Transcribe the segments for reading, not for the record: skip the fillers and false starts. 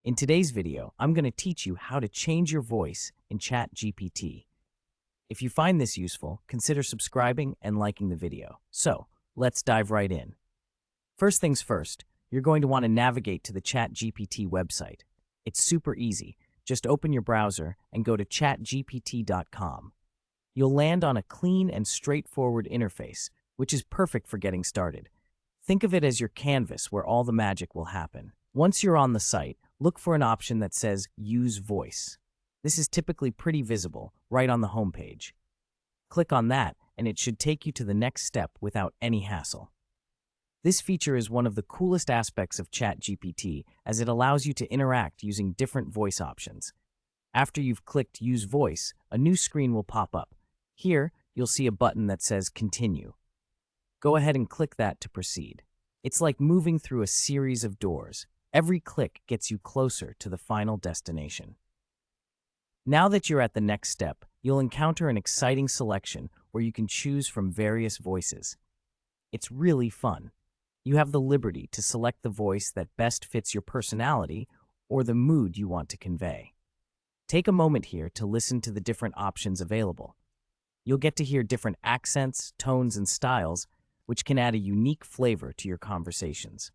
In today's video, I'm going to teach you how to change your voice in ChatGPT. If you find this useful, consider subscribing and liking the video. So, let's dive right in. First things first, you're going to want to navigate to the ChatGPT website. It's super easy. Just open your browser and go to chatgpt.com. You'll land on a clean and straightforward interface, which is perfect for getting started. Think of it as your canvas where all the magic will happen. Once you're on the site, look for an option that says Use Voice. This is typically pretty visible, right on the homepage. Click on that, and it should take you to the next step without any hassle. This feature is one of the coolest aspects of ChatGPT, as it allows you to interact using different voice options. After you've clicked Use Voice, a new screen will pop up. Here, you'll see a button that says Continue. Go ahead and click that to proceed. It's like moving through a series of doors. Every click gets you closer to the final destination. Now that you're at the next step, you'll encounter an exciting selection where you can choose from various voices. It's really fun. You have the liberty to select the voice that best fits your personality or the mood you want to convey. Take a moment here to listen to the different options available. You'll get to hear different accents, tones, and styles, which can add a unique flavor to your conversations.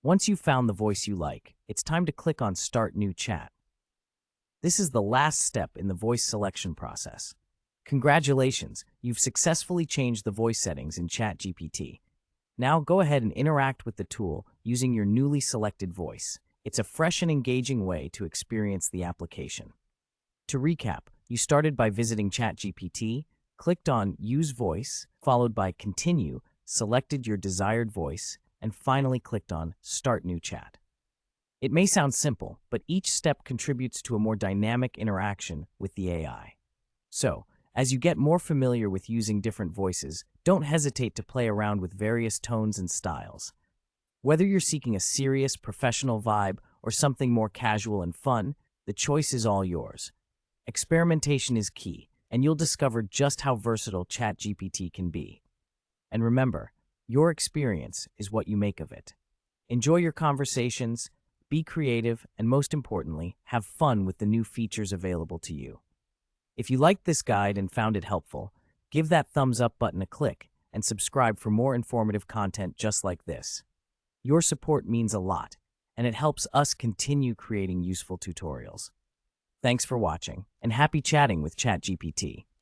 Once you've found the voice you like, it's time to click on Start New Chat. This is the last step in the voice selection process. Congratulations, you've successfully changed the voice settings in ChatGPT. Now go ahead and interact with the tool using your newly selected voice. It's a fresh and engaging way to experience the application. To recap, you started by visiting ChatGPT, clicked on Use Voice, followed by Continue, selected your desired voice, and finally clicked on Start New Chat. It may sound simple, but each step contributes to a more dynamic interaction with the AI. So, as you get more familiar with using different voices, don't hesitate to play around with various tones and styles. Whether you're seeking a serious, professional vibe or something more casual and fun, the choice is all yours. Experimentation is key, and you'll discover just how versatile ChatGPT can be. And remember, your experience is what you make of it. Enjoy your conversations, be creative, and most importantly, have fun with the new features available to you. If you liked this guide and found it helpful, give that thumbs up button a click and subscribe for more informative content just like this. Your support means a lot, and it helps us continue creating useful tutorials. Thanks for watching, and happy chatting with ChatGPT.